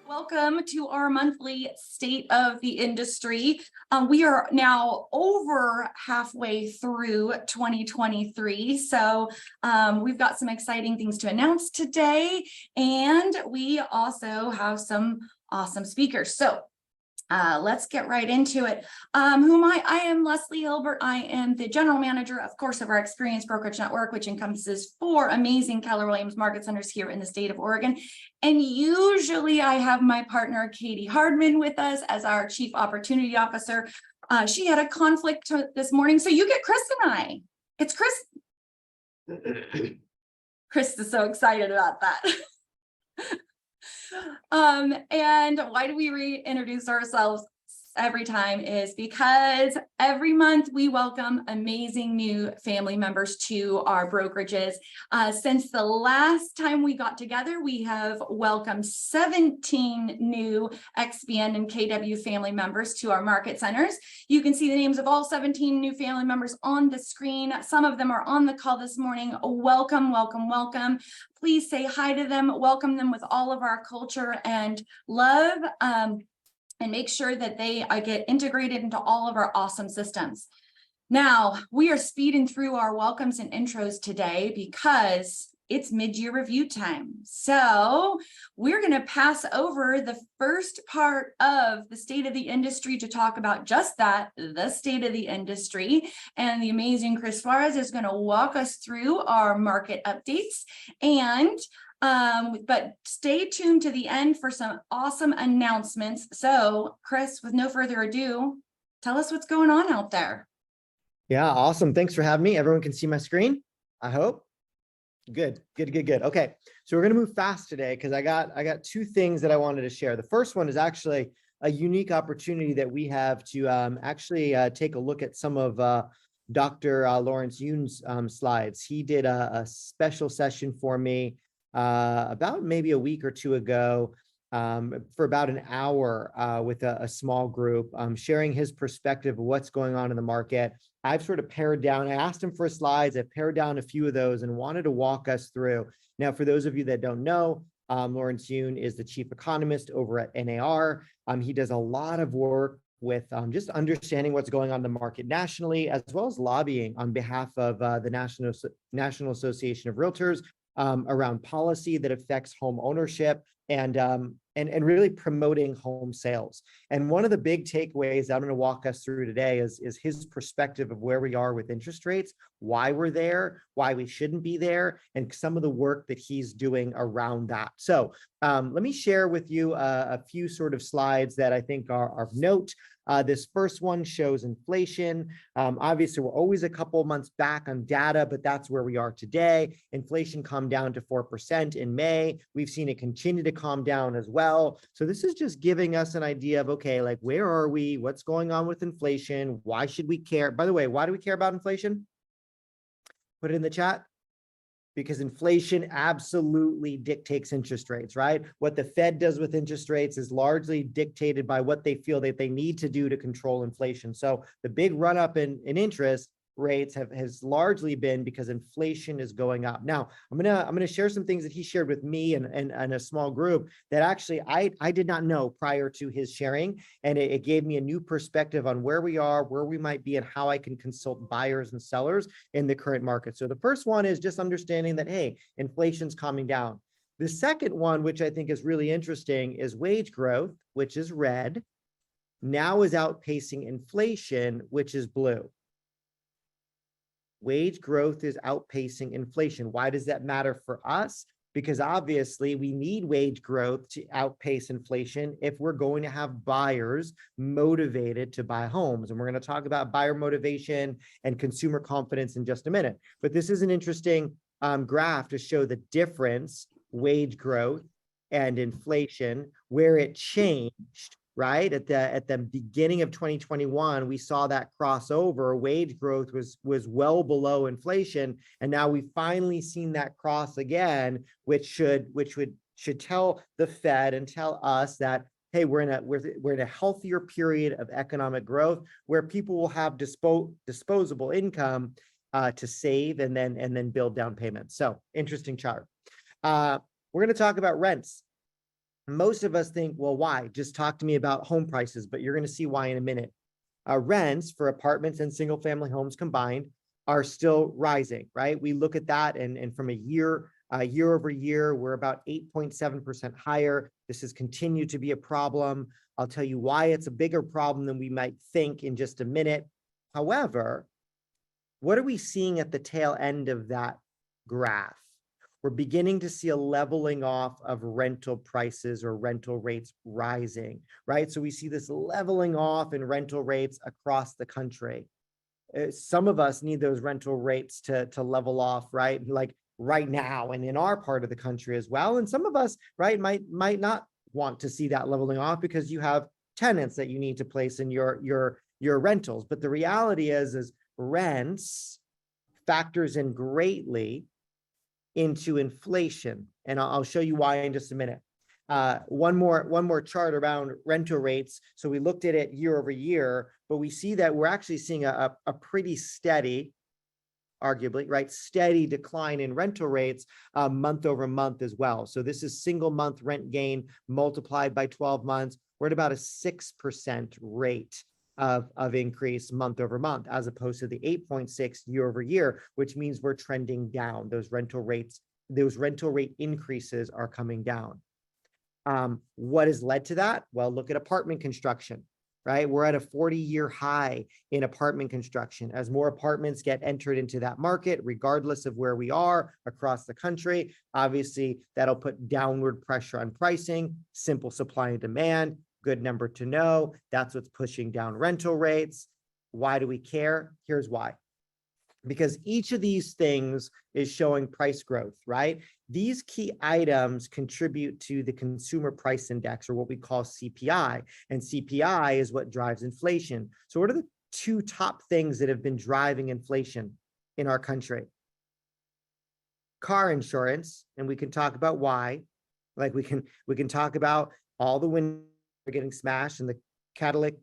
Welcome to our monthly State of the Industry. We are now over halfway through 2023, so we've got some exciting things to announce today, and we also have some awesome speakers. So let's get right into it. I am Leslie Hilbert. I am the general manager, of course, of our Xperience Brokerage Network, which encompasses 4 amazing Keller Williams market centers here in the state of Oregon. And usually I have my partner, Katie Hardman, with us as our Chief Opportunity Officer. She had a conflict this morning, so you get Chris and I. It's Chris. Chris is so excited about that. And why do we reintroduce ourselves every time is because every month we welcome amazing new family members to our brokerages. Since the last time we got together, we have welcomed 17 new XBN and KW family members to our market centers. You can see the names of all 17 new family members on the screen. Some of them are on the call this morning. Welcome, welcome, welcome. Please say hi to them, welcome them with all of our culture and love, and make sure that they get integrated into all of our awesome systems. Now, we are speeding through our welcomes and intros today because it's mid-year review time. So we're going to pass over the first part of the state of the industry to talk about just that, the state of the industry. And the amazing Chris Suarez is going to walk us through our market updates. And but stay tuned to the end for some awesome announcements. So Chris, with no further ado, tell us what's going on out there. Yeah, awesome. Thanks for having me. Everyone can see my screen, I hope. Good. Okay, so we're going to move fast today because I got 2 things that I wanted to share. The first one is actually a unique opportunity that we have to actually take a look at some of Dr. Lawrence Yoon's slides. He did a special session for me about maybe a week or 2 ago for about an hour with a small group, sharing his perspective of what's going on in the market. I've sort of pared down, I asked him for slides, I've pared down a few of those and wanted to walk us through. Now, for those of you that don't know, Lawrence Yoon is the chief economist over at NAR. He does a lot of work with just understanding what's going on in the market nationally, as well as lobbying on behalf of the National Association of Realtors around policy that affects home ownership and really promoting home sales. And one of the big takeaways I'm going to walk us through today is his perspective of where we are with interest rates, why we're there, why we shouldn't be there, and some of the work that he's doing around that. So let me share with you a few sort of slides that I think are of note. This first one shows inflation. Obviously, we're always a couple of months back on data, but that's where we are today. Inflation calmed down to 4% in May. We've seen it continue to calm down as well. So this is just giving us an idea of, okay, like where are we? What's going on with inflation? Why should we care? By the way, why do we care about inflation? Put it in the chat. Because inflation absolutely dictates interest rates, right? What the Fed does with interest rates is largely dictated by what they feel that they need to do to control inflation. So the big run up in interest rates has largely been because inflation is going up. Now, I'm gonna share some things that he shared with me and a small group that actually I did not know prior to his sharing, and it gave me a new perspective on where we are, where we might be, and how I can consult buyers and sellers in the current market. So the first one is just understanding that, hey, inflation's calming down. The second one, which I think is really interesting, is wage growth, which is red, now is outpacing inflation, which is blue. Wage growth is outpacing inflation. Why does that matter for us? Because obviously we need wage growth to outpace inflation if we're going to have buyers motivated to buy homes. And we're going to talk about buyer motivation and consumer confidence in just a minute. But this is an interesting graph to show the difference, wage growth and inflation, where it changed. Right at the beginning of 2021, we saw that crossover. Wage growth was well below inflation, and now we've finally seen that cross again, which should tell the Fed and tell us that, hey, we're in a healthier period of economic growth where people will have disposable income to save and then build down payments. So interesting chart. We're going to talk about rents. Most of us think, well, why? Just talk to me about home prices, but you're going to see why in a minute. Rents for apartments and single family homes combined are still rising, right? We look at that and from year over year, we're about 8.7% higher. This has continued to be a problem. I'll tell you why it's a bigger problem than we might think in just a minute. However, what are we seeing at the tail end of that graph? We're beginning to see a leveling off of rental prices or rental rates rising, right? So we see this leveling off in rental rates across the country. Some of us need those rental rates to level off, right? Like right now and in our part of the country as well. And some of us, right, might not want to see that leveling off because you have tenants that you need to place in your rentals. But the reality is rents factors in greatly into inflation. And I'll show you why in just a minute. One more chart around rental rates. So we looked at it year over year, but we see that we're actually seeing a pretty steady, arguably, right, steady decline in rental rates month over month as well. So this is single month rent gain multiplied by 12 months. We're at about a 6% rate of increase month over month, as opposed to the 8.6 year over year, which means we're trending down. Those rental rate increases are coming down. What has led to that? Well, look at apartment construction, right? We're at a 40-year high in apartment construction. As more apartments get entered into that market, regardless of where we are across the country, obviously that'll put downward pressure on pricing, simple supply and demand. Good number to know. That's what's pushing down rental rates. Why do we care? Here's why. Because each of these things is showing price growth, right? These key items contribute to the consumer price index, or what we call CPI. And CPI is what drives inflation. So what are the two top things that have been driving inflation in our country? Car insurance, and we can talk about why. Like we can talk about all the windows are getting smashed and the catalytic,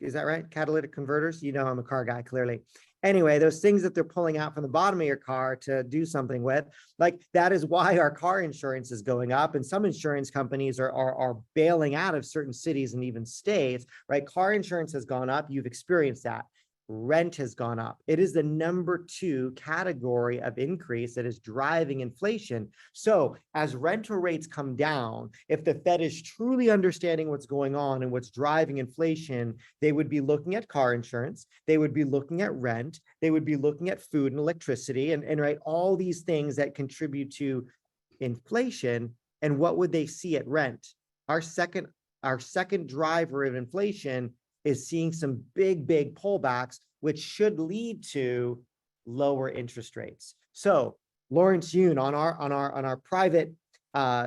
is that right? Catalytic converters. You know, I'm a car guy, clearly. Anyway, those things that they're pulling out from the bottom of your car to do something with, like that is why our car insurance is going up. And some insurance companies are bailing out of certain cities and even states, right? Car insurance has gone up. You've experienced that. Rent has gone up. It is the number 2 category of increase that is driving inflation. So as rental rates come down, if the Fed is truly understanding what's going on and what's driving inflation, they would be looking at car insurance, they would be looking at rent, they would be looking at food and electricity and right, all these things that contribute to inflation. And what would they see at rent? Our second driver of inflation is seeing some big pullbacks, which should lead to lower interest rates. So Lawrence Yun on our private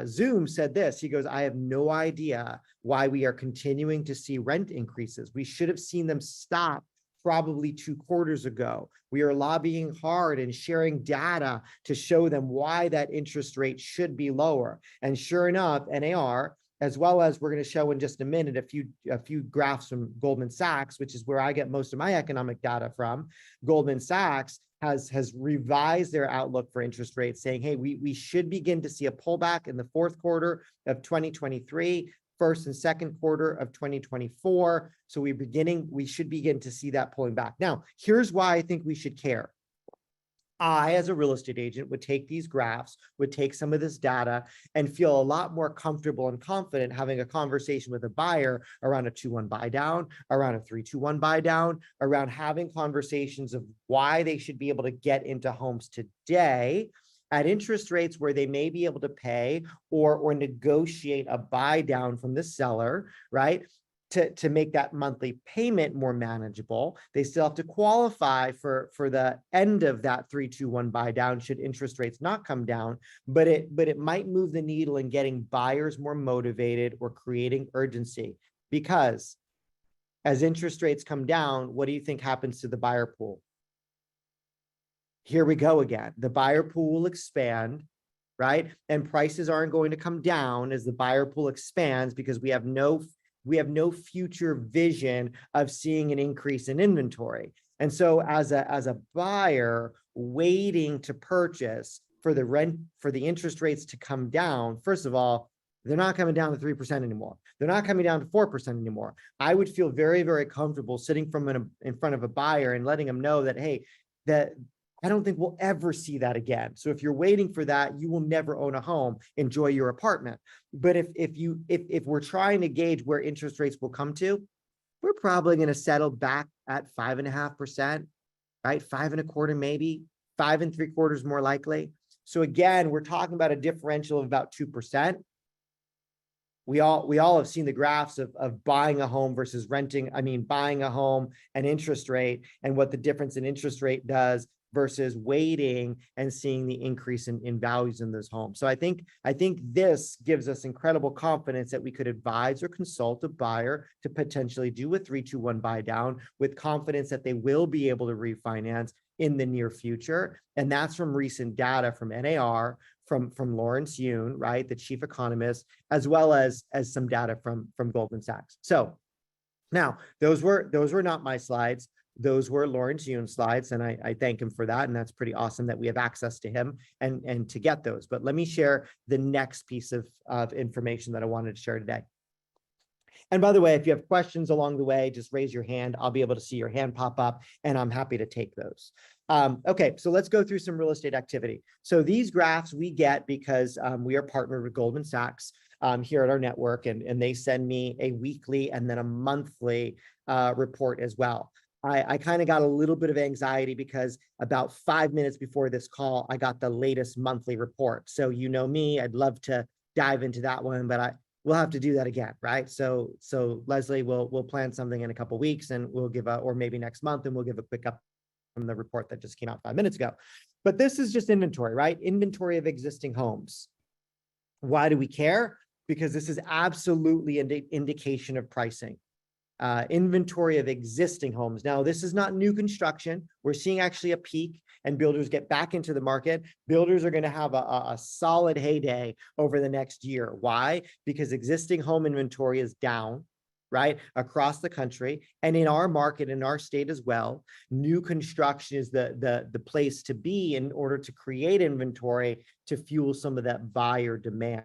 Zoom said this. He goes, I have no idea why we are continuing to see rent increases. We should have seen them stop probably 2 quarters ago. We are lobbying hard and sharing data to show them why that interest rate should be lower. And sure enough, NAR, as well as we're going to show in just a minute a few graphs from Goldman Sachs, which is where I get most of my economic data from. Goldman Sachs has revised their outlook for interest rates, saying, hey, we should begin to see a pullback in the 4th quarter of 2023, 1st and 2nd quarter of 2024. So we should begin to see that pulling back. Now, here's why I think we should care. I, as a real estate agent, would take these graphs, would take some of this data and feel a lot more comfortable and confident having a conversation with a buyer around a 2-1 buy down, around a 3-2-1 buy down, around having conversations of why they should be able to get into homes today at interest rates where they may be able to pay or negotiate a buy down from the seller, right? To make that monthly payment more manageable. They still have to qualify for the end of that 3-2-1 buy down should interest rates not come down, but it might move the needle in getting buyers more motivated or creating urgency. Because as interest rates come down, what do you think happens to the buyer pool? Here we go again. The buyer pool will expand, right? And prices aren't going to come down as the buyer pool expands because we have no future vision of seeing an increase in inventory. And so as a buyer waiting to purchase for the interest rates to come down, first of all, They're not coming down to 3% anymore. They're not coming down to 4% anymore. I would feel very, very comfortable sitting in front of a buyer and letting them know that, hey, that I don't think we'll ever see that again. So if you're waiting for that, you will never own a home. Enjoy your apartment. But if we're trying to gauge where interest rates will come to, we're probably going to settle back at 5.5%, right? 5.25, maybe 5.75 more likely. So again, we're talking about a differential of about 2%. We all have seen the graphs of buying a home versus buying a home and interest rate, and what the difference in interest rate does versus waiting and seeing the increase in values in those homes. So I think this gives us incredible confidence that we could advise or consult a buyer to potentially do a 3-2-1 buy down with confidence that they will be able to refinance in the near future. And that's from recent data from NAR, from Lawrence Yun, right, the chief economist, as well as some data from Goldman Sachs. So now those were not my slides. Those were Lawrence Yun's slides, and I thank him for that. And that's pretty awesome that we have access to him and to get those. But let me share the next piece of information that I wanted to share today. And by the way, if you have questions along the way, just raise your hand. I'll be able to see your hand pop up, and I'm happy to take those. Okay, so let's go through some real estate activity. So these graphs we get because we are partnered with Goldman Sachs here at our network, and they send me a weekly and then a monthly report as well. I kind of got a little bit of anxiety because about 5 minutes before this call, I got the latest monthly report. So you know me, I'd love to dive into that one, but we'll have to do that again, right? So Leslie, we'll plan something in a couple of weeks, and we'll give or maybe next month, and we'll give a quick up from the report that just came out 5 minutes ago. But this is just inventory, right? Inventory of existing homes. Why do we care? Because this is absolutely an indication of pricing. Inventory of existing homes. Now, this is not new construction. We're seeing actually a peak, and builders get back into the market. Builders are going to have a solid heyday over the next year. Why? Because existing home inventory is down, right, across the country, and in our market, in our state as well. New construction is the place to be in order to create inventory to fuel some of that buyer demand.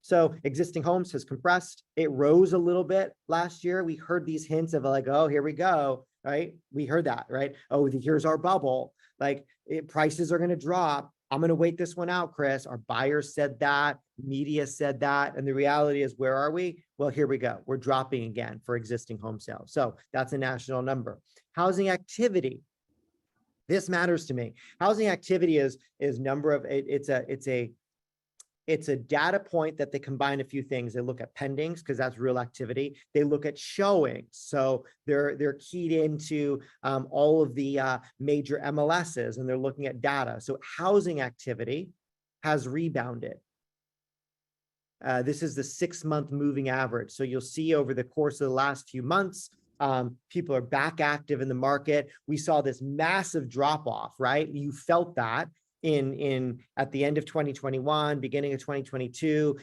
So existing homes has compressed. It rose a little bit last year. We heard these hints of like, oh, here we go, right? We heard that, right? Oh, here's our bubble. Like prices are going to drop. I'm going to wait this one out, Chris. Our buyers said that. Media said that. And the reality is, where are we? Well, here we go. We're dropping again for existing home sales. So that's a national number. Housing activity. This matters to me. Housing activity is number of, it's a data point that they combine a few things. They look at pendings because that's real activity. They look at showings. So they're keyed into all of the major MLSs, and they're looking at data. So housing activity has rebounded. This is the 6-month moving average. So you'll see over the course of the last few months, people are back active in the market. We saw this massive drop off, right? You felt that at the end of 2021, beginning of 2022,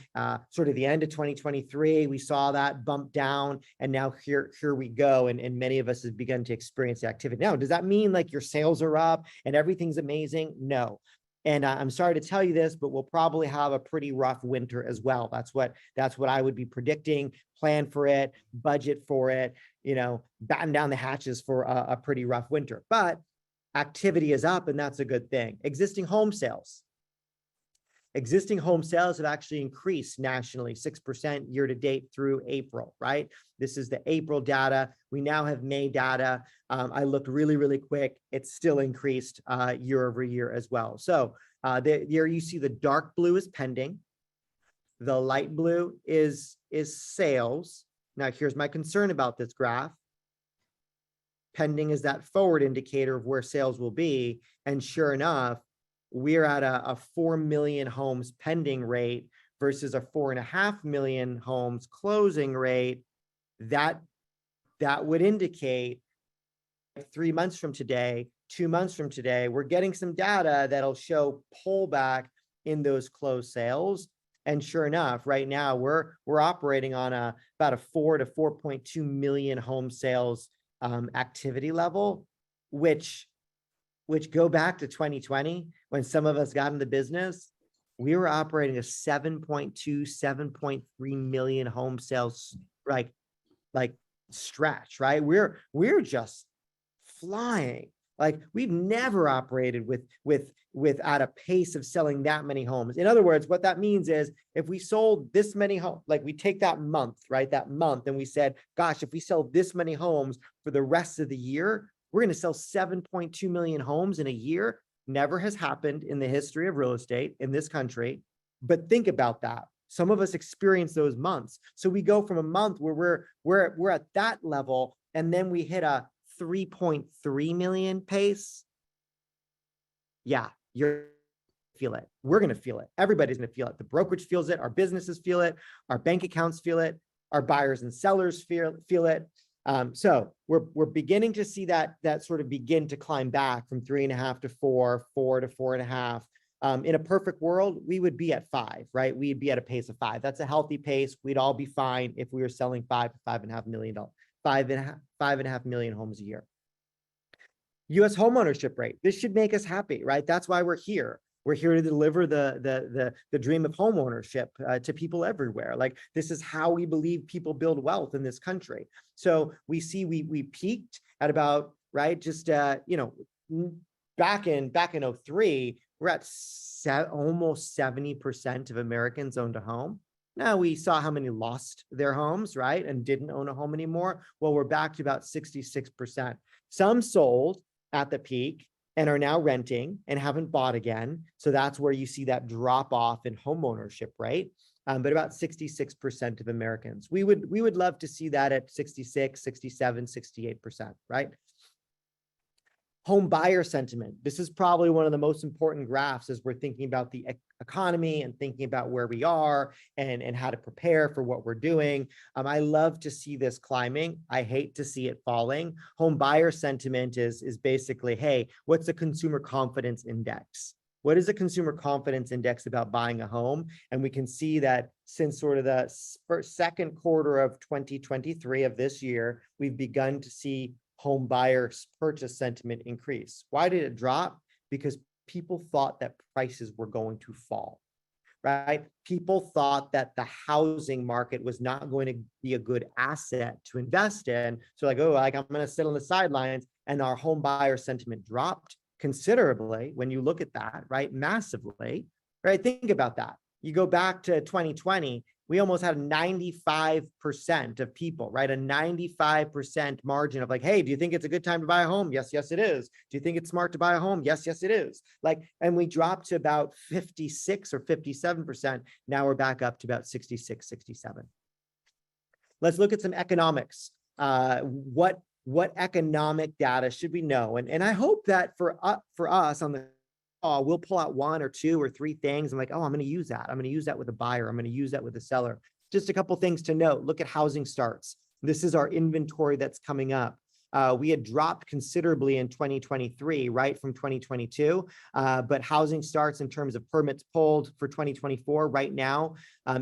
sort of the end of 2023, we saw that bump down, and now here we go, and many of us have begun to experience the activity. Now, does that mean like your sales are up and everything's amazing? No. And I'm sorry to tell you this, but we'll probably have a pretty rough winter as well. That's what I would be predicting. Plan for it, budget for it, batten down the hatches for a pretty rough winter. But activity is up, and that's a good thing. Existing home sales. Existing home sales have actually increased nationally 6% year to date through April, right? This is the April data. We now have May data. I looked really, really quick. It's still increased year over year as well. So here you see the dark blue is pending. The light blue is sales. Now, here's my concern about this graph. Pending is that forward indicator of where sales will be. And sure enough, we're at a 4 million homes pending rate versus a 4.5 million homes closing rate. That would indicate 3 months from today, 2 months from today, we're getting some data that'll show pullback in those closed sales. And sure enough, right now we're operating on about a 4 to 4.2 million home sales activity level, which go back to 2020 when some of us got into business. we were operating a 7.2, 7.3 million home sales, like stretch, right? We're just flying. Like we've never operated with at a pace of selling that many homes. In other words, what that means is if we sold this many homes, like we take that month, right? That month, and we said, gosh, if we sell this many homes for the rest of the year, we're going to sell 7.2 million homes in a year. Never has happened in the history of real estate in this country. But think about that. Some of us experience those months. So we go from a month where we're at that level, and then we hit a 3.3 million pace. Yeah, you're feel it. We're going to feel it. Everybody's going to feel it. The brokerage feels it. Our businesses feel it. Our bank accounts feel it. Our buyers and sellers feel it. So we're beginning to see that sort of begin to climb back from 3.5 to 4, 4 to 4.5. In a perfect world, we would be at 5, right? We'd be at a pace of 5. That's a healthy pace. We'd all be fine if we were selling $5 to $5.5 million, 5.5 million homes a year. U.S. homeownership rate. This should make us happy, right? That's why we're here. We're here to deliver the dream of homeownership to people everywhere. Like this is how we believe people build wealth in this country. So we see we peaked at about, right, just back in 03, we're at almost 70% of Americans owned a home. Now we saw how many lost their homes, right, and didn't own a home anymore. Well, we're back to about 66%. Some sold at the peak and are now renting and haven't bought again. So that's where you see that drop off in home ownership rate. But about 66% of Americans. We would love to see that at 66, 67, 68%, right? Home buyer sentiment. This is probably one of the most important graphs as we're thinking about the economy and thinking about where we are and how to prepare for what we're doing. I love to see this climbing. I hate to see it falling. Home buyer sentiment is basically, hey, what's the consumer confidence index? What is the consumer confidence index about buying a home? And we can see that since sort of the second quarter of 2023 of this year, we've begun to see home buyers purchase sentiment increase. Why did it drop? Because people thought that prices were going to fall, right? People thought that the housing market was not going to be a good asset to invest in. So like, oh, like I'm going to sit on the sidelines, and our home buyer sentiment dropped considerably when you look at that, right? Massively, right? Think about that. You go back to 2020, we almost had 95% of people, right? A 95% margin of like, hey, do you think it's a good time to buy a home? Yes, yes, it is. Do you think it's smart to buy a home? Yes, yes, it is. Like, and we dropped to about 56 or 57%. Now we're back up to about 66, 67. Let's look at some economics. What economic data should we know? And I hope that for us on the we'll pull out 1 or 2 or 3 things. I'm like, oh, I'm going to use that. I'm going to use that with a buyer. I'm going to use that with a seller. Just a couple things to note. Look at housing starts. This is our inventory that's coming up. We had dropped considerably in 2023, right, from 2022. But housing starts in terms of permits pulled for 2024 right now,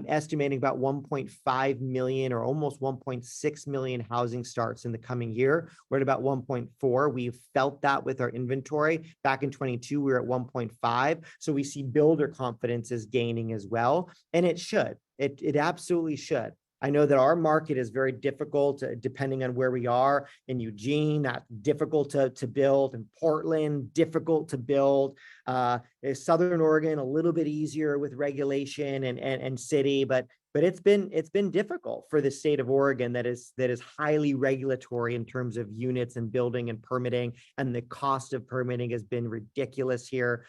estimating about 1.5 million or almost 1.6 million housing starts in the coming year. We're at about 1.4. We've felt that with our inventory. Back in 22, we were at 1.5. So we see builder confidence is gaining as well. And it should. It absolutely should. I know that our market is very difficult, depending on where we are. In Eugene, that's difficult to build. In Portland, difficult to build. Southern Oregon, a little bit easier with regulation and city, but it's been difficult for the state of Oregon that is highly regulatory in terms of units and building and permitting, and the cost of permitting has been ridiculous here.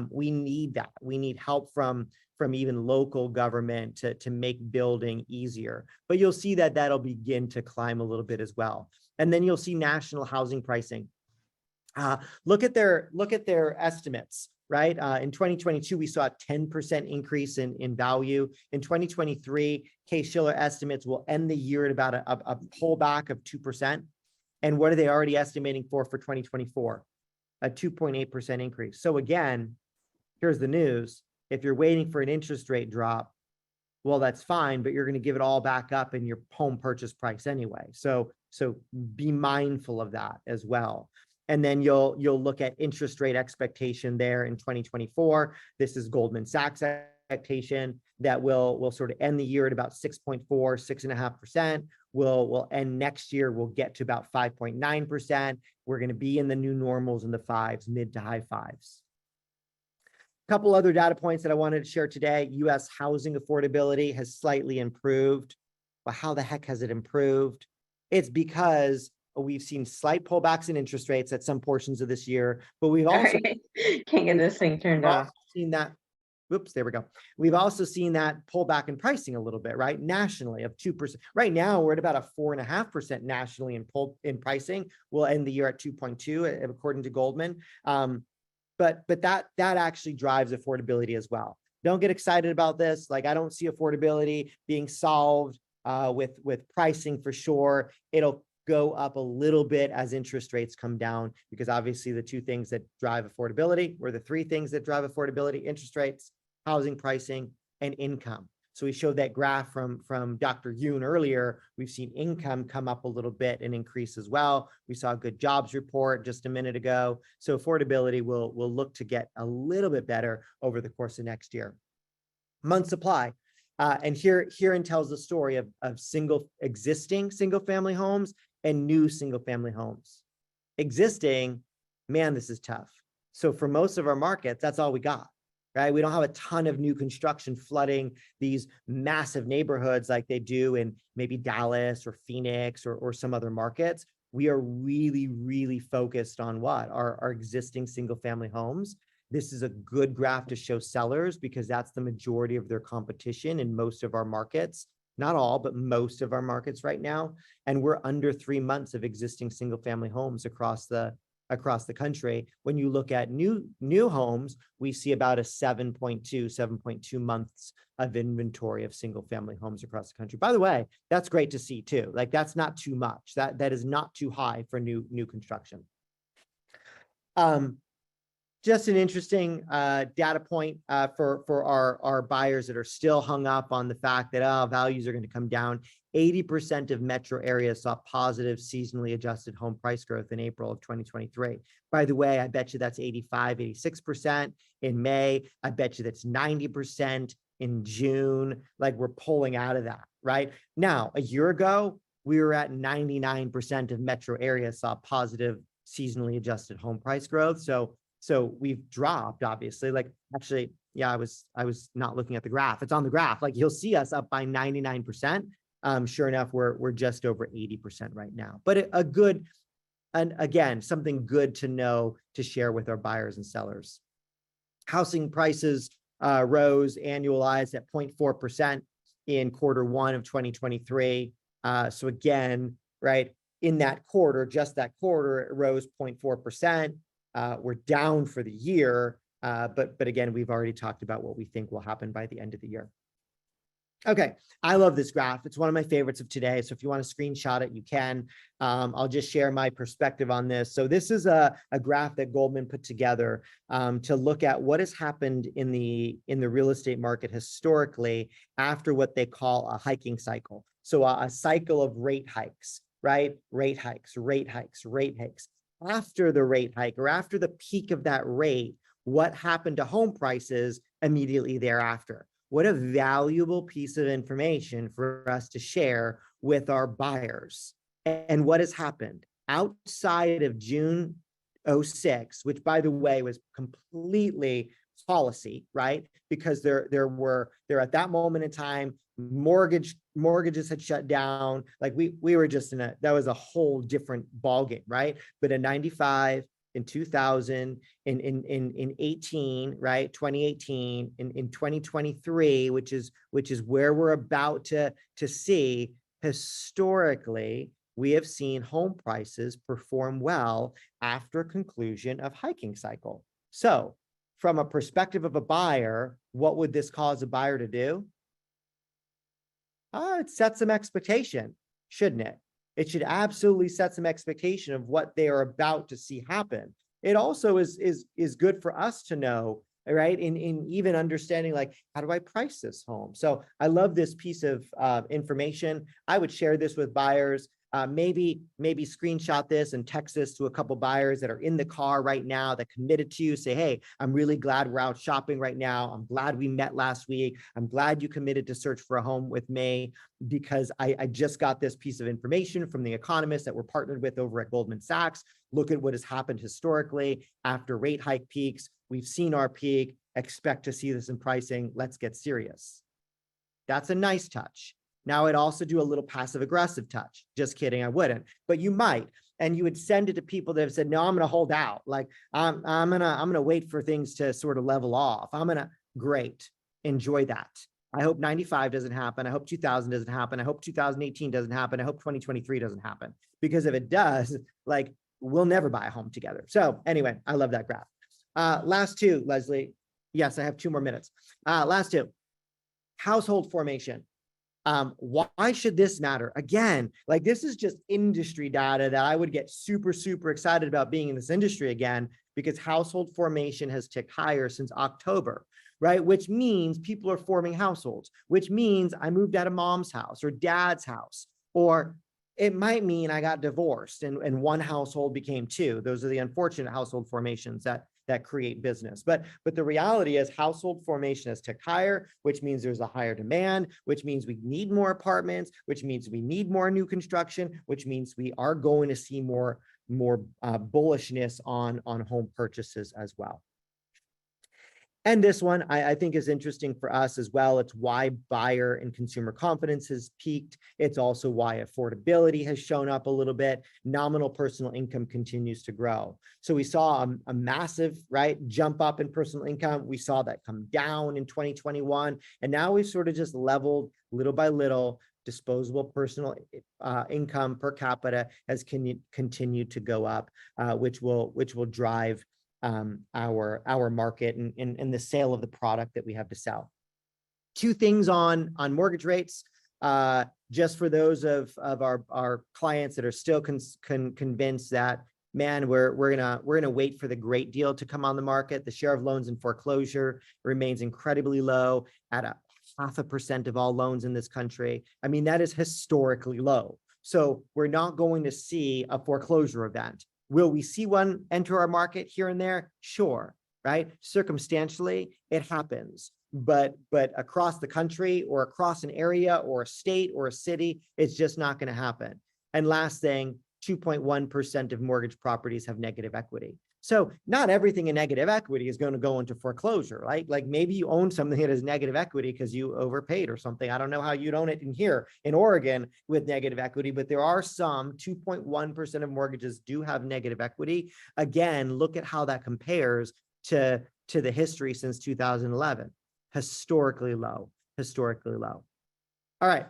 We need that. We need help from even local government to make building easier. But you'll see that that'll begin to climb a little bit as well. And then you'll see national housing pricing. Look at their estimates, right? In 2022, we saw a 10% increase in value. In 2023, Case-Shiller estimates will end the year at about a pullback of 2%. And what are they already estimating for 2024? A 2.8% increase. So again, here's the news. If you're waiting for an interest rate drop, well, that's fine, but you're going to give it all back up in your home purchase price anyway. So be mindful of that as well. And then you'll look at interest rate expectation there in 2024. This is Goldman Sachs expectation that we'll sort of end the year at about 6.4, 6.5%. We'll end next year, we'll get to about 5.9%. We're going to be in the new normals in the fives, mid to high fives. A couple other data points that I wanted to share today. US housing affordability has slightly improved. Well, how the heck has it improved? It's because we've seen slight pullbacks in interest rates at some portions of this year, but we've also can't get this thing turned off. seen that. Whoops, there we go. We've also seen that pullback in pricing a little bit, right? Nationally of 2%. Right now, we're at about a 4.5% nationally in pricing. We'll end the year at 2.2, according to Goldman. But that actually drives affordability as well. Don't get excited about this. Like, I don't see affordability being solved with pricing for sure. It'll go up a little bit as interest rates come down, because obviously the two things that drive affordability, or the three things that drive affordability: interest rates, housing pricing, and income. So we showed that graph from Dr. Yoon earlier. We've seen income come up a little bit and increase as well. We saw a good jobs report just a minute ago. So affordability will look to get a little bit better over the course of next year. Month supply. And here tells the story of existing single family homes and new single family homes. Existing, man, this is tough. So for most of our markets, that's all we got. Right? We don't have a ton of new construction flooding these massive neighborhoods like they do in maybe Dallas or Phoenix or some other markets. We are really, really focused on what? Our existing single family homes. This is a good graph to show sellers, because that's the majority of their competition in most of our markets. Not all, but most of our markets right now. And we're under 3 months of existing single family homes across the country. When you look at new homes, we see about a 7.2 months of inventory of single family homes across the country. By the way, that's great to see too. Like, that's not too much. That is not too high for new construction. Just an interesting data point for our buyers that are still hung up on the fact that values are going to come down. 80% of metro areas saw positive seasonally adjusted home price growth in April of 2023. By the way, I bet you that's 85, 86% in May. I bet you that's 90% in June. Like, we're pulling out of that, right? Now, a year ago, we were at 99% of metro areas saw positive seasonally adjusted home price growth. So we've dropped, obviously. Like, actually, yeah, I was not looking at the graph. It's on the graph. Like, you'll see us up by 99%. Sure enough, we're just over 80% right now. But a good, and again, something good to know to share with our buyers and sellers. Housing prices rose annualized at 0.4% in Q1 of 2023. So again, right, in that quarter, just that quarter, it rose 0.4%. We're down for the year, but again, we've already talked about what we think will happen by the end of the year. Okay, I love this graph. It's one of my favorites of today. So if you want to screenshot it, you can. I'll just share my perspective on this. So this is a graph that Goldman put together to look at what has happened in the real estate market historically after what they call a hiking cycle. So a cycle of rate hikes, right? Rate hikes, rate hikes, rate hikes. After the rate hike, or after the peak of that rate, what happened to home prices immediately thereafter? What a valuable piece of information for us to share with our buyers. And what has happened outside of June 06, which, by the way, was completely policy, right? Because there at that moment in time, mortgages had shut down. Like, we were just that was a whole different ballgame, right? But in 95, in 2000, in 18, right? 2018, in 2023, which is where we're about to see, historically, we have seen home prices perform well after conclusion of hiking cycle. So from a perspective of a buyer, what would this cause a buyer to do? It sets some expectation, shouldn't it? It should absolutely set some expectation of what they are about to see happen. It also is good for us to know, right? In even understanding, like, how do I price this home? So I love this piece of information. I would share this with buyers. maybe screenshot this and text this to a couple buyers that are in the car right now that committed to you. Say, hey, I'm really glad we're out shopping right now. I'm glad we met last week. I'm glad you committed to search for a home with me because I just got this piece of information from the economists that we're partnered with over at Goldman Sachs. Look at what has happened historically after rate hike peaks. We've seen our peak, expect to see this in pricing. Let's get serious. That's a nice touch. Now I'd also do a little passive aggressive touch. Just kidding, I wouldn't, but you might. And you would send it to people that have said, no, I'm going to hold out. Like I'm going to wait for things to sort of level off. Great. Enjoy that. I hope 95 doesn't happen. I hope 2000 doesn't happen. I hope 2018 doesn't happen. I hope 2023 doesn't happen, because if it does, like, we'll never buy a home together. So anyway, I love that graph. Last two, Leslie. Yes, I have 2 more minutes. Last two, household formation. Why should this matter? Again, like this is just industry data that I would get super, super excited about being in this industry again, because household formation has ticked higher since October, right? Which means people are forming households, which means I moved out of mom's house or dad's house, or it might mean I got divorced and one household became 2. Those are the unfortunate household formations that create business. But the reality is household formation has ticked higher, which means there's a higher demand, which means we need more apartments, which means we need more new construction, which means we are going to see more bullishness on home purchases as well. And this one I think is interesting for us as well. It's why buyer and consumer confidence has peaked. It's also why affordability has shown up a little bit. Nominal personal income continues to grow. So we saw a massive, right, jump up in personal income. We saw that come down in 2021. And now we've sort of just leveled little by little. Disposable personal income per capita has continued to go up, which will drive our market and the sale of the product that we have to sell. 2 things on mortgage rates, just for those of our clients that are still convinced that, man, we're gonna wait for the great deal to come on the market. The share of loans in foreclosure remains incredibly low at 0.5% of all loans in this country. I mean, that is historically low. So we're not going to see a foreclosure event. Will we see one enter our market here and there? Sure, right? Circumstantially, it happens. But across the country or across an area or a state or a city, it's just not going to happen. And last thing, 2.1% of mortgage properties have negative equity. So not everything in negative equity is going to go into foreclosure, right? Like maybe you own something that has negative equity because you overpaid or something. I don't know how you'd own it in here in Oregon with negative equity, but there are some. 2.1% of mortgages do have negative equity. Again, look at how that compares to the history since 2011. Historically low, historically low. All right.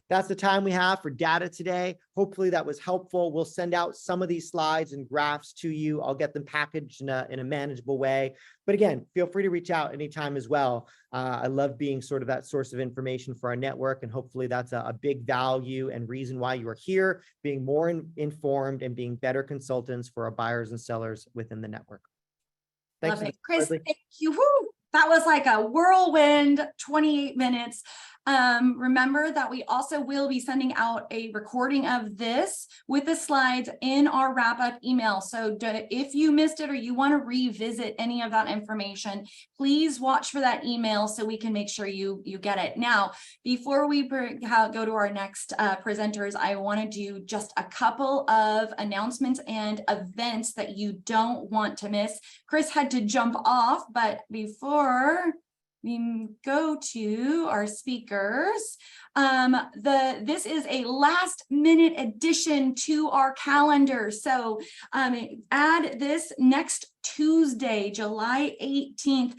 That's the time we have for data today. Hopefully that was helpful. We'll send out some of these slides and graphs to you. I'll get them packaged in a manageable way. But again, feel free to reach out anytime as well. I love being sort of that source of information for our network. And hopefully that's a big value and reason why you are here, being more informed and being better consultants for our buyers and sellers within the network. Thanks. Love it. Chris, thank you. Woo! That was like a whirlwind 28 minutes. Remember that we also will be sending out a recording of this with the slides in our wrap-up email. So if you missed it or you want to revisit any of that information, please watch for that email so we can make sure you get it. Now, before we go to our next presenters, I want to do just a couple of announcements and events that you don't want to miss. Chris had to jump off, but before we go to our speakers, this is a last minute addition to our calendar. So add this next Tuesday, July 18th,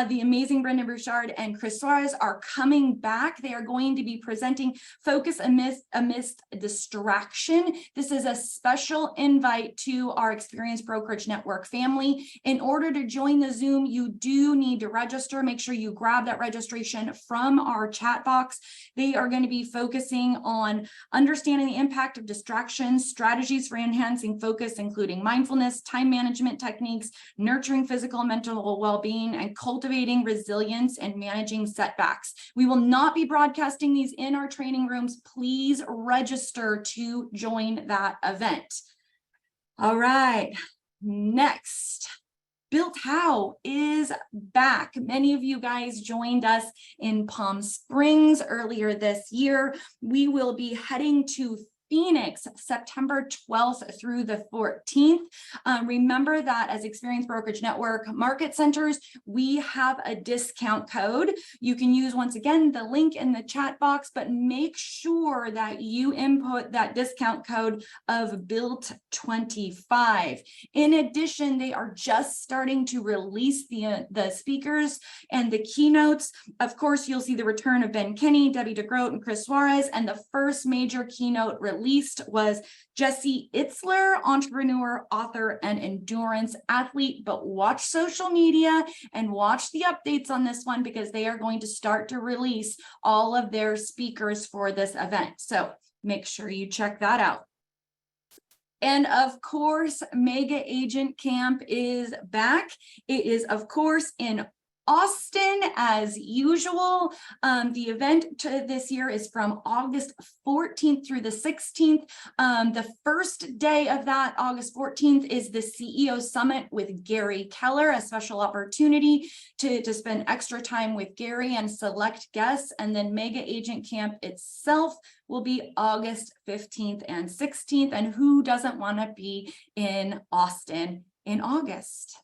the amazing Brendan Bouchard and Chris Suarez are coming back. They are going to be presenting Focus Amidst Distraction. This is a special invite to our Xperience Brokerage Network family. In order to join the Zoom, you do need to register. Make sure you grab that registration from our chat box. They are going to be focusing on understanding the impact of distractions, strategies for enhancing focus, including mindfulness, time management techniques, nurturing physical and mental well-being, and cultivating resilience and managing setbacks. We will not be broadcasting these in our training rooms. Please register to join that event. All right, next. Built How is back. Many of you guys joined us in Palm Springs earlier this year. We will be heading to Phoenix, September 12th through the 14th. Remember that as Xperience Brokerage Network Market Centers, we have a discount code. You can use, once again, the link in the chat box, but make sure that you input that discount code of BUILT25. In addition, they are just starting to release the speakers and the keynotes. Of course, you'll see the return of Ben Kinney, Debbie DeGroat, and Chris Suarez, and the first major keynote released was Jesse Itzler, entrepreneur, author, and endurance athlete. But watch social media and watch the updates on this one, because they are going to start to release all of their speakers for this event. So make sure you check that out. And of course, Mega Agent Camp is back. It is, of course, in Austin as usual. The event this year is from August 14th through the 16th. The first day of that, August 14th, is the CEO Summit with Gary Keller, a special opportunity to spend extra time with Gary and select guests. And then Mega Agent Camp itself will be August 15th and 16th. And who doesn't want to be in Austin in August?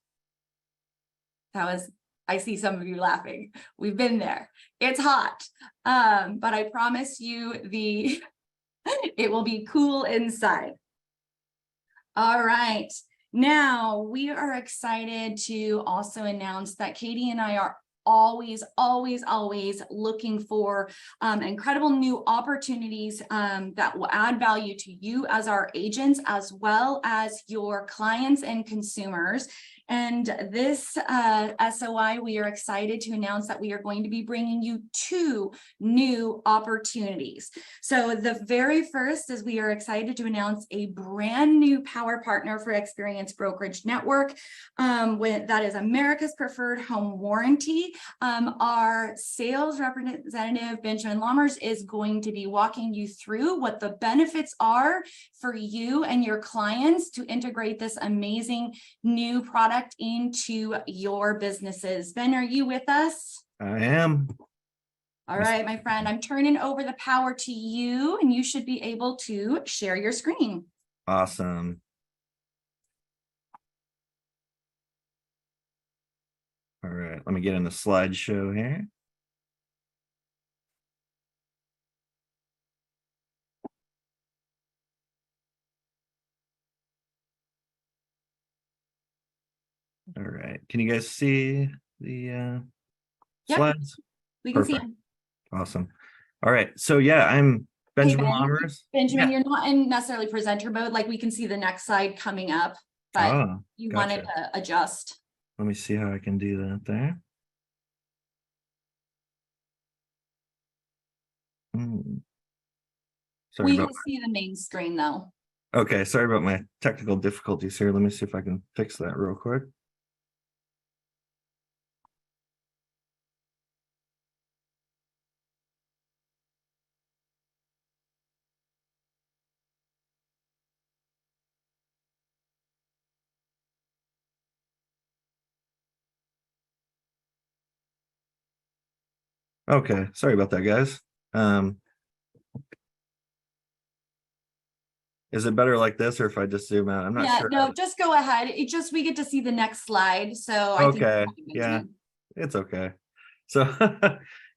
I see some of you laughing. We've been there. It's hot, but I promise you it will be cool inside. All right. Now we are excited to also announce that Katie and I are always looking for incredible new opportunities that will add value to you as our agents, as well as your clients and consumers. And this SOI, we are excited to announce that we are going to be bringing you 2 new opportunities. So the very first is we are excited to announce a brand new power partner for Xperience Brokerage Network. That is America's Preferred Home Warranty. Our sales representative, Benjamin Lammers, is going to be walking you through what the benefits are for you and your clients to integrate this amazing new product into your businesses. Ben, are you with us? I am. All right, my friend, I'm turning over the power to you, and you should be able to share your screen. Awesome. All right, let me get in the slideshow here. All right, can you guys see the Yep. slides? We can see Perfect. it. Awesome. All right, so yeah, I'm Benjamin Lammers. Benjamin, Yeah. you're not in necessarily presenter mode. Like, we can see the next slide coming up, but Oh, you gotcha. wanted to adjust. Let me see how I can do that there. Sorry We about can see the main screen though. Okay, sorry about my technical difficulties here. Let me see if I can fix that real quick. Okay, sorry about that, guys. Is it better like this, or if I just zoom out? I'm not Yeah, sure. no, just go ahead. We get to see the next slide. So I think Okay, yeah, it's okay. So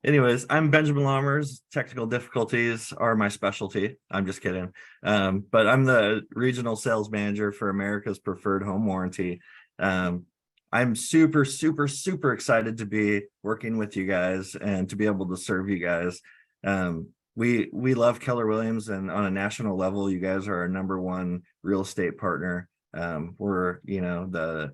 anyways, I'm Benjamin Lammers. Technical difficulties are my specialty. I'm just kidding. But I'm the regional sales manager for America's Preferred Home Warranty. I'm super excited to be working with you guys and to be able to serve you guys. We love Keller Williams, and on a national level, you guys are our #1 real estate partner. We're, the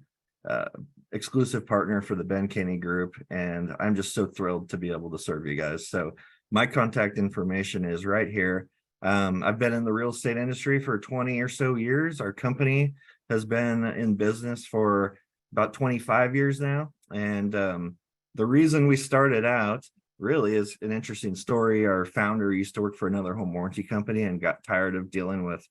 exclusive partner for the Ben Kinney Group, and I'm just so thrilled to be able to serve you guys. So my contact information is right here. I've been in the real estate industry for 20 or so years. Our company has been in business for about 25 years now. And the reason we started out really is an interesting story. Our founder used to work for another home warranty company and got tired of dealing with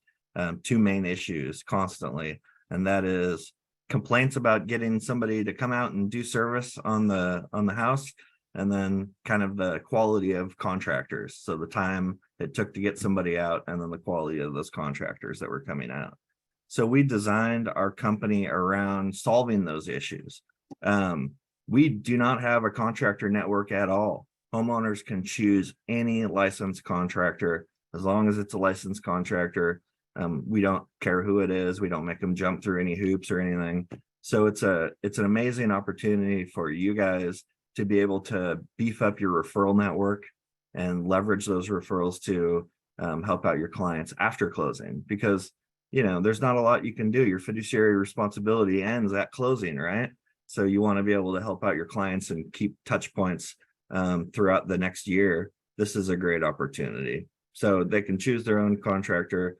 two main issues constantly. And that is complaints about getting somebody to come out and do service on the house, and then kind of the quality of contractors. So the time it took to get somebody out, and then the quality of those contractors that were coming out. So we designed our company around solving those issues. We do not have a contractor network at all. Homeowners can choose any licensed contractor as long as it's a licensed contractor. We don't care who it is. We don't make them jump through any hoops or anything. So it's an amazing opportunity for you guys to be able to beef up your referral network and leverage those referrals to help out your clients after closing, because there's not a lot you can do. Your fiduciary responsibility ends at closing, right? So you want to be able to help out your clients and keep touch points throughout the next year. This is a great opportunity. So they can choose their own contractor.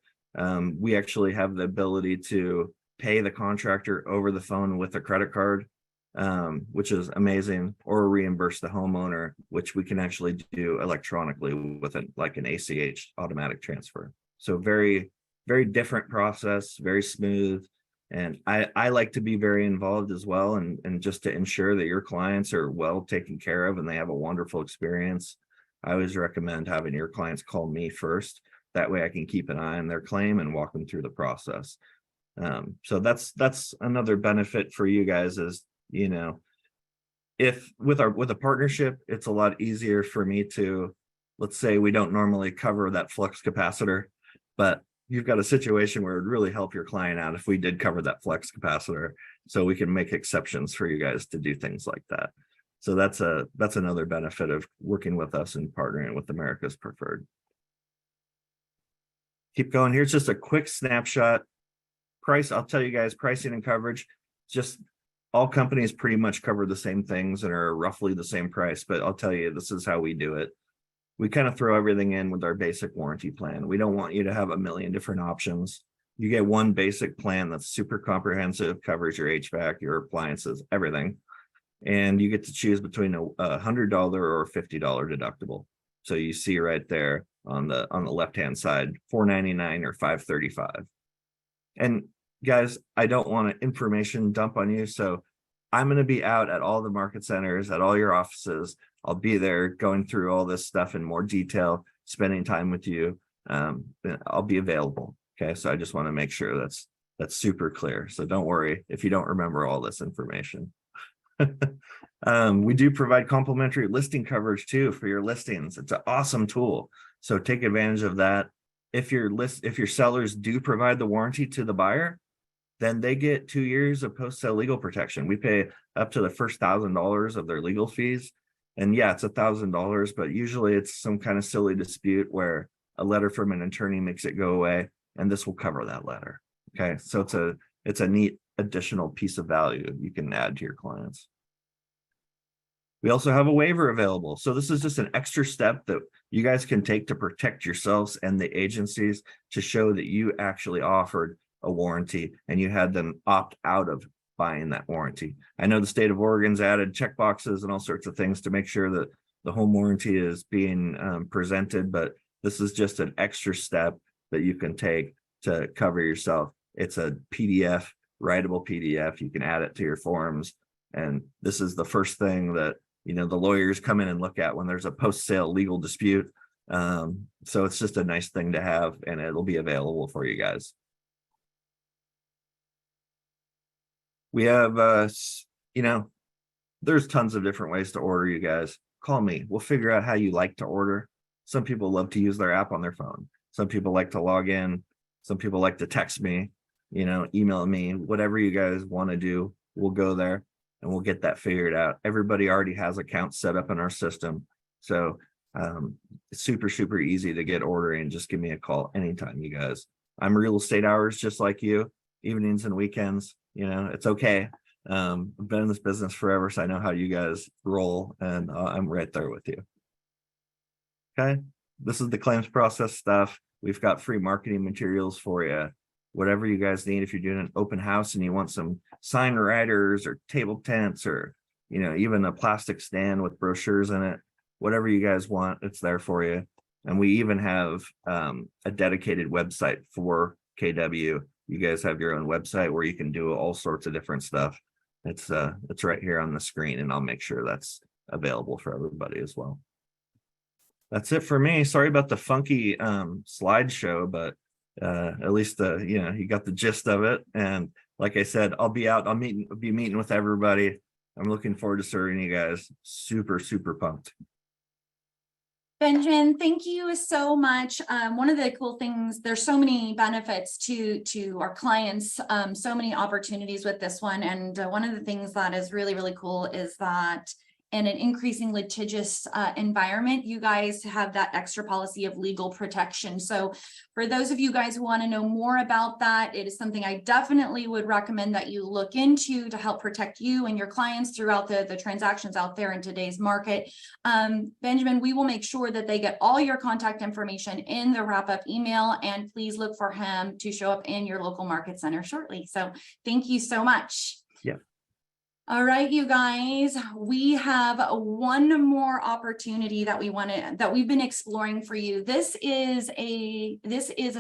We actually have the ability to pay the contractor over the phone with a credit card, which is amazing, or reimburse the homeowner, which we can actually do electronically with like an ACH, automatic transfer. So very, very different process, very smooth. And I like to be very involved as well, and just to ensure that your clients are well taken care of and they have a wonderful experience. I always recommend having your clients call me first. That way I can keep an eye on their claim and walk them through the process. So that's another benefit for you guys is, if with a partnership, it's a lot easier for me to, let's say we don't normally cover that flux capacitor, but you've got a situation where it would really help your client out if we did cover that flex capacitor, so we can make exceptions for you guys to do things like that. So that's another benefit of working with us and partnering with America's Preferred. Keep going. Here's just a quick snapshot. Price, I'll tell you guys, pricing and coverage, just all companies pretty much cover the same things and are roughly the same price, but I'll tell you, this is how we do it. We kind of throw everything in with our basic warranty plan. We don't want you to have a million different options. You get one basic plan that's super comprehensive, covers your HVAC, your appliances, everything. And you get to choose between a $100 or a $50 deductible. So you see right there on the left-hand side, $499 or $535. And guys, I don't want an information dump on you. So I'm going to be out at all the market centers, at all your offices. I'll be there going through all this stuff in more detail, spending time with you. I'll be available. Okay. So I just want to make sure that's super clear. So don't worry if you don't remember all this information. We do provide complimentary listing coverage too for your listings. It's an awesome tool. So take advantage of that. If your sellers do provide the warranty to the buyer, then they get 2 years of post-sale legal protection. We pay up to the first $1,000 of their legal fees. And yeah, it's $1,000, but usually it's some kind of silly dispute where a letter from an attorney makes it go away, and this will cover that letter. Okay, so it's a neat additional piece of value you can add to your clients. We also have a waiver available. So this is just an extra step that you guys can take to protect yourselves and the agencies, to show that you actually offered a warranty and you had them opt out of buying that warranty. I know the state of Oregon's added checkboxes and all sorts of things to make sure that the home warranty is being presented, but this is just an extra step that you can take to cover yourself. It's a PDF, writable PDF. You can add it to your forms. And this is the first thing that, the lawyers come in and look at when there's a post-sale legal dispute. So it's just a nice thing to have, and it'll be available for you guys. We have, there's tons of different ways to order, you guys. Call me. We'll figure out how you like to order. Some people love to use their app on their phone. Some people like to log in. Some people like to text me, email me, whatever you guys want to do. We'll go there and we'll get that figured out. Everybody already has accounts set up in our system. So it's super, super easy to get ordering. Just give me a call anytime, you guys. I'm real estate hours just like you, evenings and weekends. It's okay. I've been in this business forever, so I know how you guys roll, and I'm right there with you. Okay. This is the claims process stuff. We've got free marketing materials for you. Whatever you guys need, if you're doing an open house and you want some sign writers or table tents or, you know, even a plastic stand with brochures in it, whatever you guys want, it's there for you. And we even have a dedicated website for KW. You guys have your own website where you can do all sorts of different stuff. It's right here on the screen, and I'll make sure that's available for everybody as well. That's it for me. Sorry about the funky slideshow, but at least you know, you got the gist of it. And like I said, I'll be out. I'll be meeting with everybody. I'm looking forward to serving you guys. Super, super pumped. Benjamin, thank you so much. One of the cool things, there's so many benefits to our clients, so many opportunities with this one. And one of the things that is really, really cool is that in an increasing litigious environment, you guys have that extra policy of legal protection. So for those of you guys who want to know more about that, it is something I definitely would recommend that you look into to help protect you and your clients throughout the transactions out there in today's market. Benjamin, we will make sure that they get all your contact information in the wrap-up email, and please look for him to show up in your local market center shortly. So thank you so much. Yeah. All right, you guys, we have one more opportunity that we've been exploring for you. This is a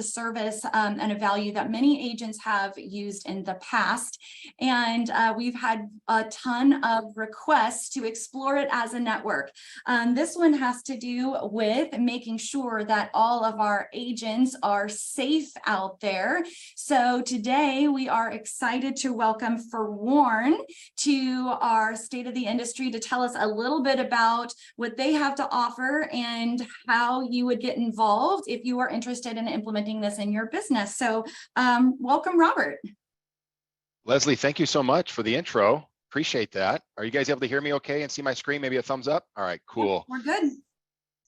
service and a value that many agents have used in the past. And we've had a ton of requests to explore it as a network. This one has to do with making sure that all of our agents are safe out there. So today we are excited to welcome Forewarn to our state of the industry to tell us a little bit about what they have to offer and how you would get involved if you are interested in implementing this in your business. So welcome, Robert. Leslie, thank you so much for the intro. Appreciate that. Are you guys able to hear me okay and see my screen? Maybe a thumbs up? All right, cool. We're good.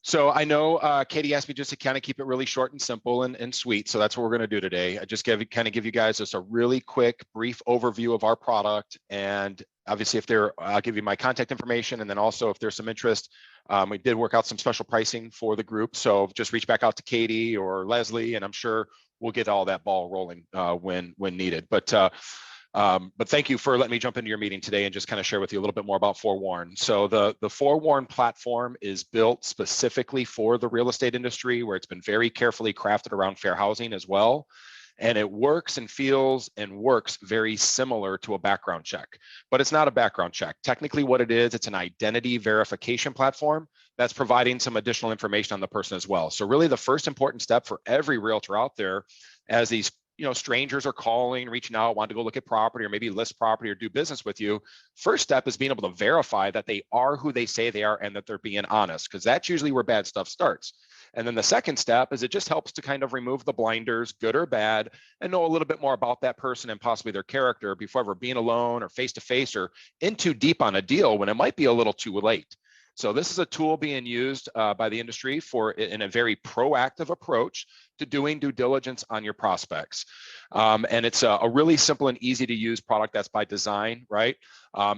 So I know Katie asked me just to kind of keep it really short and simple and sweet. So that's what we're going to do today. I just give you guys just a really quick, brief overview of our product. And obviously, I'll give you my contact information. And then also if there's some interest, we did work out some special pricing for the group. So just reach back out to Katie or Leslie, and I'm sure we'll get all that ball rolling when needed. But thank you for letting me jump into your meeting today and just kind of share with you a little bit more about Forewarn. So the Forewarn platform is built specifically for the real estate industry, where it's been very carefully crafted around fair housing as well. And it works and feels and works very similar to a background check, but it's not a background check. Technically what it is, it's an identity verification platform that's providing some additional information on the person as well. So really the first important step for every realtor out there, as these strangers are calling, reaching out, want to go look at property or maybe list property or do business with you. First step is being able to verify that they are who they say they are and that they're being honest, because that's usually where bad stuff starts. And then the second step is it just helps to kind of remove the blinders, good or bad, and know a little bit more about that person and possibly their character before ever being alone or face-to-face or in too deep on a deal when it might be a little too late. So this is a tool being used by the industry in a very proactive approach to doing due diligence on your prospects. And it's a really simple and easy to use product that's by design, right?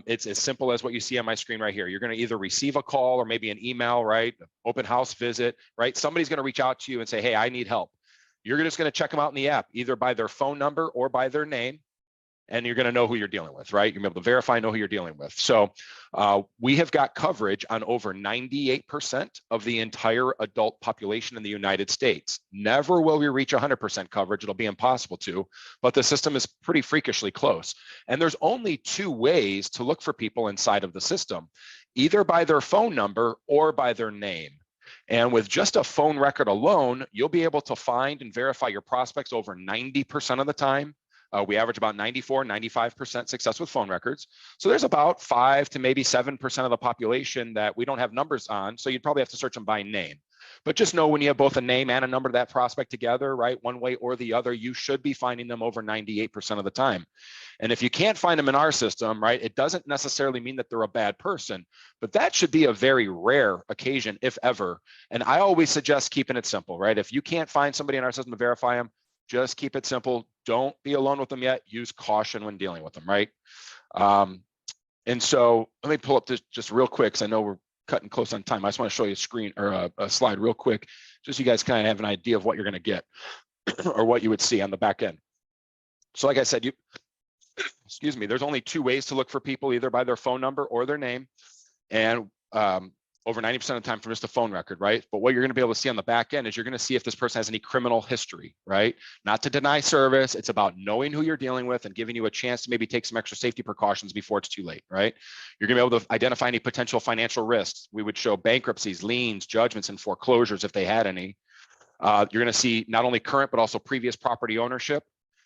It's as simple as what you see on my screen right here. You're going to either receive a call or maybe an email, right? Open house visit, right? Somebody's going to reach out to you and say, hey, I need help. You're just going to check them out in the app, either by their phone number or by their name. And you're going to know who you're dealing with, right? You're going to be able to verify, know who you're dealing with. So we have got coverage on over 98% of the entire adult population in the United States. Never will we reach 100% coverage. It'll be impossible to, but the system is pretty freakishly close. And there's only two ways to look for people inside of the system, either by their phone number or by their name. And with just a phone record alone, you'll be able to find and verify your prospects over 90% of the time. We average about 94, 95% success with phone records. So there's about 5 to maybe 7% of the population that we don't have numbers on. So you'd probably have to search them by name. But just know when you have both a name and a number of that prospect together, right, one way or the other, you should be finding them over 98% of the time. And if you can't find them in our system, right, it doesn't necessarily mean that they're a bad person, but that should be a very rare occasion, if ever. And I always suggest keeping it simple, right? If you can't find somebody in our system to verify them, just keep it simple. Don't be alone with them yet. Use caution when dealing with them, right? And so let me pull up this just real quick, because I know we're cutting close on time. I just want to show you a screen or a slide real quick, just so you guys kind of have an idea of what you're going to get or what you would see on the back end. So like I said, excuse me, there's only two ways to look for people, either by their phone number or their name. And over 90% of the time from just a phone record, right? But what you're going to be able to see on the back end is you're going to see if this person has any criminal history, right? Not to deny service. It's about knowing who you're dealing with and giving you a chance to maybe take some extra safety precautions before it's too late, right? You're going to be able to identify any potential financial risks. We would show bankruptcies, liens, judgments, and foreclosures if they had any. You're going to see not only current, but also previous property ownership.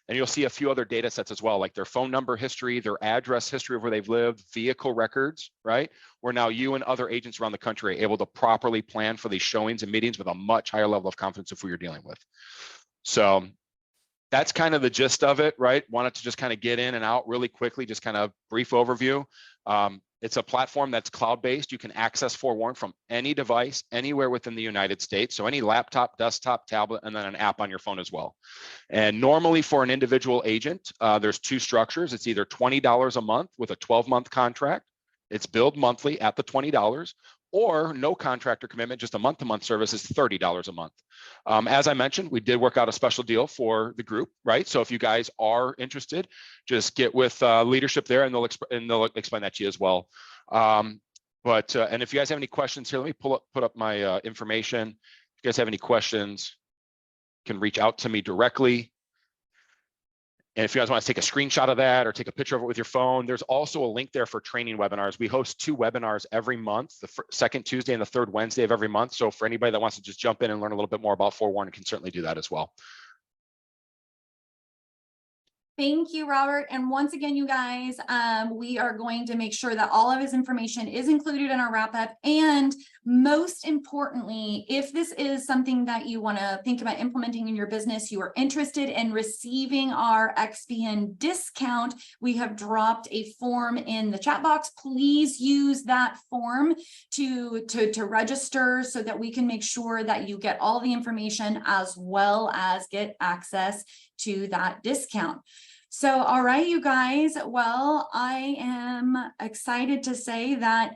And you'll see a few other data sets as well, like their phone number history, their address history of where they've lived, vehicle records, right? Where now you and other agents around the country are able to properly plan for these showings and meetings with a much higher level of confidence of who you're dealing with. So that's kind of the gist of it, right? Wanted to just kind of get in and out really quickly, just kind of brief overview. It's a platform that's cloud-based. You can access FOREWARN from any device, anywhere within the United States. So any laptop, desktop, tablet, and then an app on your phone as well. And normally for an individual agent, there's two structures. It's either $20 a month with a 12-month contract. It's billed monthly at the $20, or no contractor commitment, just a month-to-month service is $30 a month. As I mentioned, we did work out a special deal for the group, right? So if you guys are interested, just get with leadership there, and they'll explain that to you as well. And if you guys have any questions here, let me put up my information. If you guys have any questions, you can reach out to me directly. And if you guys want to take a screenshot of that or take a picture of it with your phone, there's also a link there for training webinars. We host 2 webinars every month, the second Tuesday and the third Wednesday of every month. So for anybody that wants to just jump in and learn a little bit more about FOREWARN, can certainly do that as well. Thank you, Robert. And once again, you guys, we are going to make sure that all of his information is included in our wrap up. And most importantly, if this is something that you want to think about implementing in your business, you are interested in receiving our XPN discount, we have dropped a form in the chat box. Please use that form to register so that we can make sure that you get all the information as well as get access to that discount. So, all right, you guys, well, I am excited to say that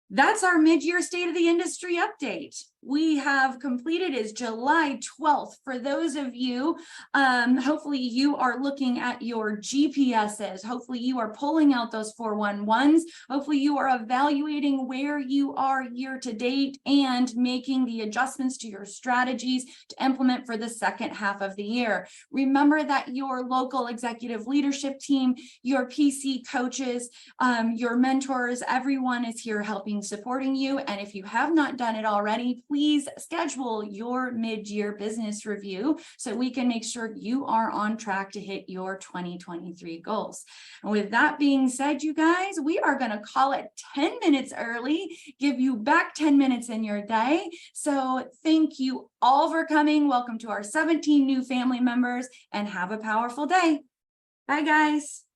that's our mid-year state of the industry update. We have completed is July 12th. For those of you, hopefully you are looking at your GPSs. Hopefully you are pulling out those 411s. Hopefully you are evaluating where you are year to date and making the adjustments to your strategies to implement for the second half of the year. Remember that your local executive leadership team, your PC coaches, your mentors, everyone is here helping, supporting you. And if you have not done it already, please schedule your mid-year business review so we can make sure you are on track to hit your 2023 goals. And with that being said, you guys, we are going to call it 10 minutes early, give you back 10 minutes in your day. So thank you all for coming. Welcome to our 17 new family members, and have a powerful day. Bye, guys.